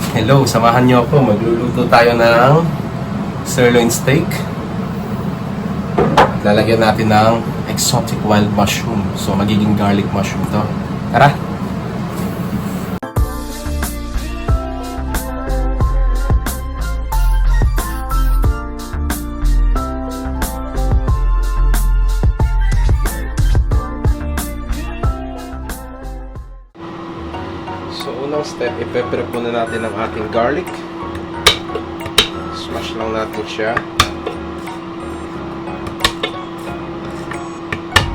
Hello, samahan niyo ako. Magluluto tayo ng sirloin steak. Lalagyan natin ng exotic wild mushroom. So, magiging garlic mushroom to. Tara! So, unang step, i-prep muna natin ang ating garlic. Smash lang natin siya.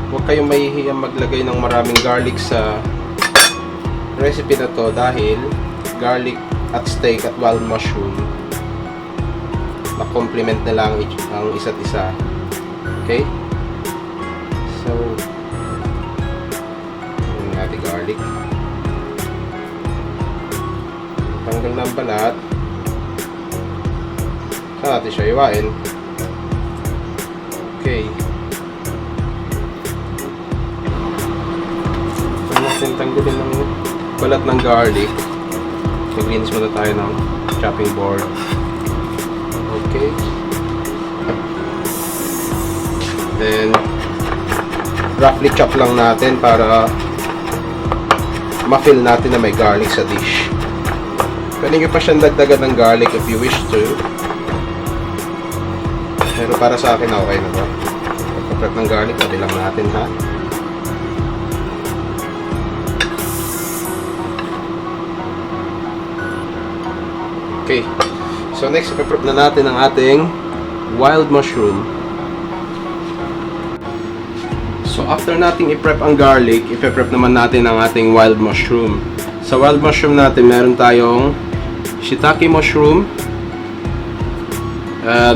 Huwag kayong mahihiyang maglagay ng maraming garlic sa recipe na to dahil garlic at steak at wild mushroom na-complement na lang ang isa't isa. Okay? So, yung ating garlic. Tanggal ng balat. Saan natin siya iwain? Okay. Saan natin tanggalin ng balat ng garlic? Maglinis muna tayo ng chopping board. Okay. Then, roughly chop lang natin para ma-feel natin na may garlic sa dish. Pwede nyo pa siyang dagdagan ng garlic if you wish to. Pero para sa akin, okay na ba? Pagka-prep ng garlic, pwede lang natin, ha? Okay. So next, ipaprep na natin ang ating wild mushroom. So after nating i-prep ang garlic, ipaprep naman natin ang ating wild mushroom. Sa wild mushroom natin, meron tayong shiitake mushroom,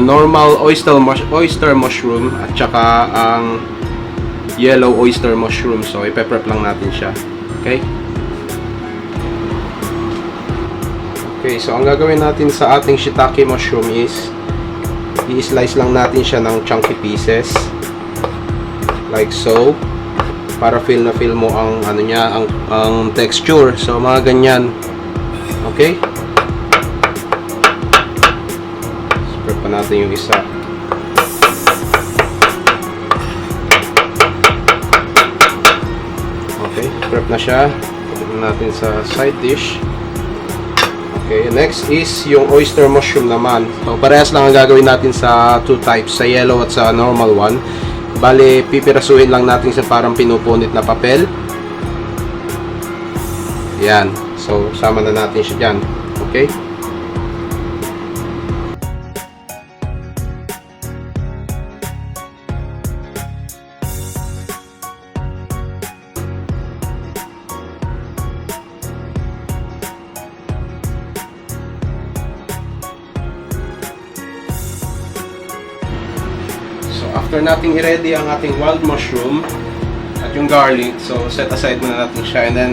normal oyster mushroom, at saka ang yellow oyster mushroom. So, ipe-prep lang natin siya. Okay? Okay, so ang gagawin natin sa ating shiitake mushroom is i-slice lang natin siya ng chunky pieces. Like so. Para feel na feel mo ang ano niya, ang texture. So, mga ganyan. Okay? Prep pa natin yung isa. Okay, prep na siya. Pagkat natin sa side dish. Okay, next is yung oyster mushroom naman. So, parehas lang ang gagawin natin sa two types, sa yellow at sa normal one. Bale, pipirasuhin lang natin sa parang pinupunit na papel. Yan. So, sama na natin siya dyan. Okay? After nating i-ready ang ating wild mushroom at yung garlic, so set aside muna natin siya, and then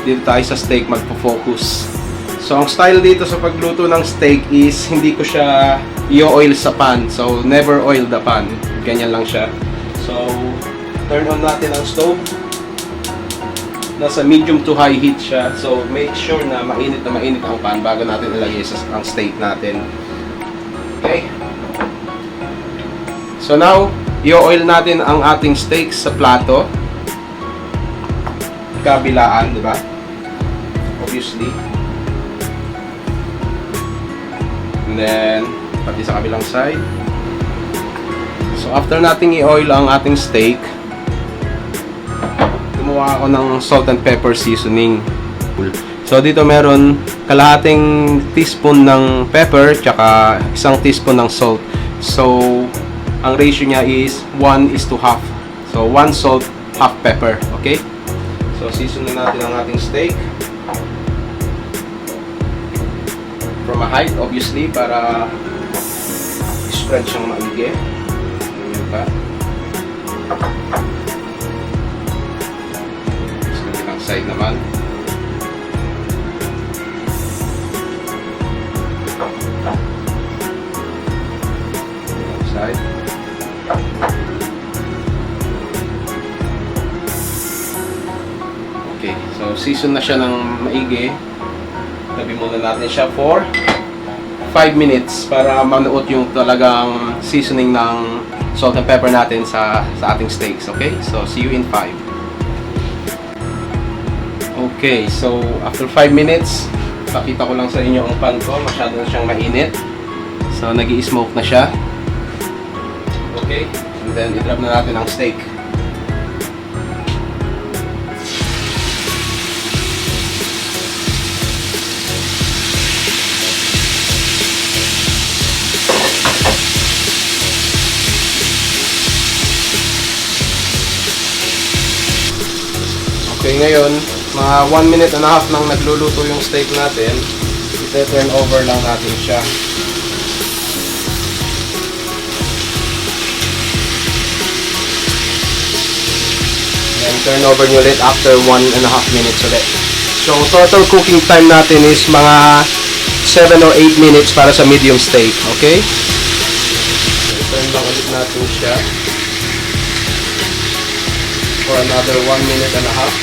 dito tayo sa steak magpo-focus. So ang style dito sa pagluto ng steak is hindi ko siya i-oil sa pan. So never oil the pan. Ganyan lang siya. So turn on natin ang stove. Nasa medium to high heat siya. So make sure na mainit ang pan bago natin ilagay ang steak natin. Okay? So now, i-oil natin ang ating steak sa plato. Kabilaan, di ba? Obviously. And then, pati sa kabilang side. So after nating i-oil ang ating steak, gumawa ako ng salt and pepper seasoning. So dito meron kalahating teaspoon ng pepper, tsaka isang teaspoon ng salt. So ang ratio niya is 1:2. So, 1 salt, half pepper. Okay? So, season na natin ang ating steak. From a height, obviously, para spread siyang maigi. Ganyan pa. Sa kabilang side naman. Side. Okay, so season na siya ng maigi. Tabi muna natin siya for 5 minutes para manuot yung talagang seasoning ng salt and pepper natin sa ating steaks. Okay? So, see you in 5. Okay, so after 5 minutes, pakita ko lang sa inyo ang pan ko. Masyado na siyang mainit. So, nag-i-smoke na siya. Okay, and then i-drop na natin ang steak. Okay, ngayon, mga 1 minute and a half nang nagluluto yung steak natin, i-turn over lang natin siya. And turn over nyo ulit after 1 and a half minutes ulit. So, total cooking time natin is mga 7 or 8 minutes para sa medium steak, okay? So, turn lang ulit natin siya for another 1 minute and a half.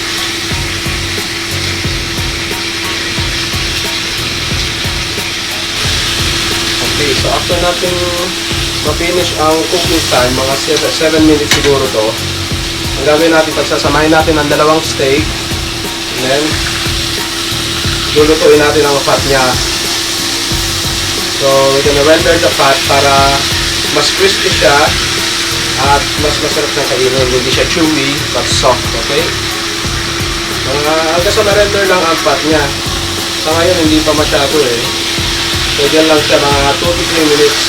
Okay, so after natin ma-finish ang cooking time, mga 7 minutes siguro to, ang gagawin natin, pagsasamahin natin ang dalawang steak, and then lulutuin natin ang fat niya. So, we're gonna render the fat para mas crispy siya at mas masarap siyang kainin. Hindi siya chewy, but soft, okay? Hanggang sa ma-render lang ang fat niya. Sa ngayon, hindi pa masyado eh. So, dyan lang siya mga 2 to 3 minutes.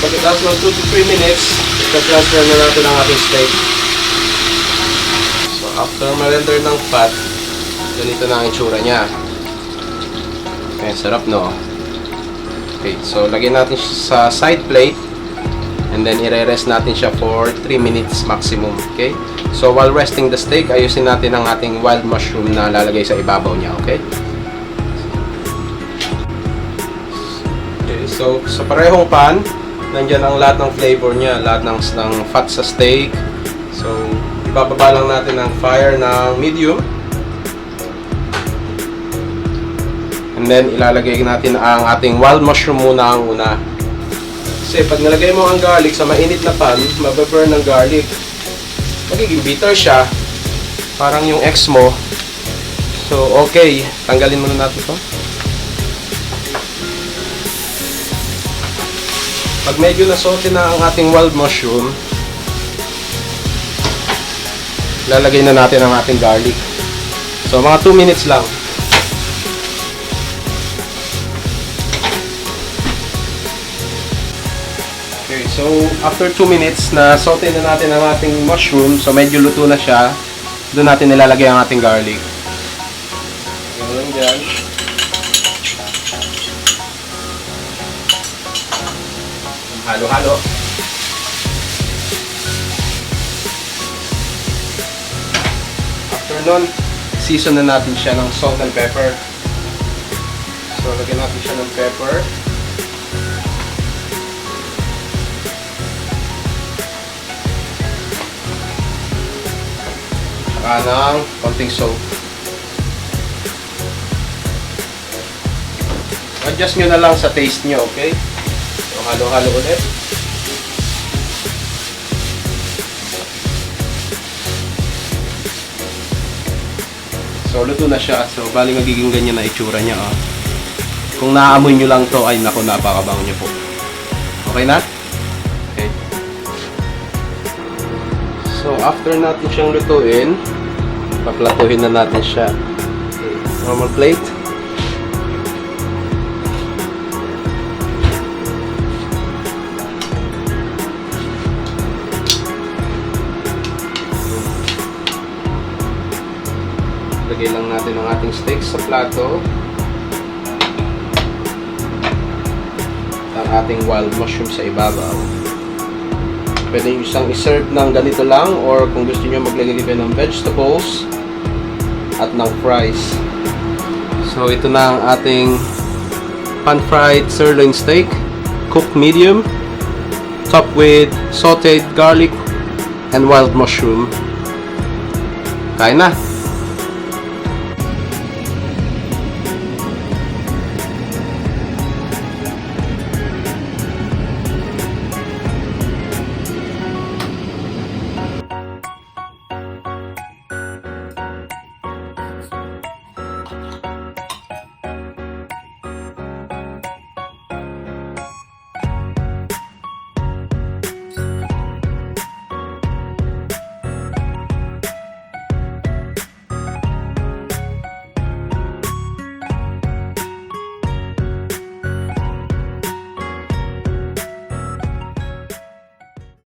Pagkatapos ng 2 to 3 minutes, ika-transfer na natin ang ating steak. So, after ma-render ng fat, ganito na ang itsura niya. Okay, sarap no? Okay, so lagyan natin siya sa side plate and then i-rest natin siya for 3 minutes maximum. Okay? So, while resting the steak, ayusin natin ang ating wild mushroom na lalagay sa ibabaw niya. Okay? So, sa parehong pan, nandyan ang lahat ng flavor niya, lahat ng fat sa steak. So, ibababa lang natin ang fire ng medium. And then, ilalagay natin ang ating wild mushroom muna ang una. Kasi pag nalagay mo ang garlic sa mainit na pan, mababurn ng garlic. Magiging bitter siya. Parang yung ex mo. So, okay. Tanggalin muna natin ito. Pag medyo nasote na ang ating wild mushroom, lalagay na natin ang ating garlic. So, mga 2 minutes lang. Okay, so after 2 minutes na saute na natin ang ating mushroom, so medyo luto na siya, doon natin nilalagay ang ating garlic. Ganun dyan. Halo-halo. After nun, season na natin siya ng salt and pepper. So, lagyan natin siya ng pepper. Saka ng konting salt. Adjust nyo na lang sa taste nyo, okay? So, halo-halo ulit. So, luto na siya. So, bali magiging ganyan na itsura niya. Oh. Kung naaamoy nyo lang to, ay naku, napakabango niya po. Okay na? Okay. So, after natin siyang lutuin, paplatuhin na natin siya. Okay. Normal plate. Lagay lang natin ang ating steak sa plato. Ang ating wild mushroom sa ibabaw. Pwede yung isang iserve ng ganito lang, or kung gusto nyo maglagay kayo ng vegetables at ng fries. So ito na ang ating pan-fried sirloin steak, cooked medium, topped with sautéed garlic and wild mushroom. Kain na!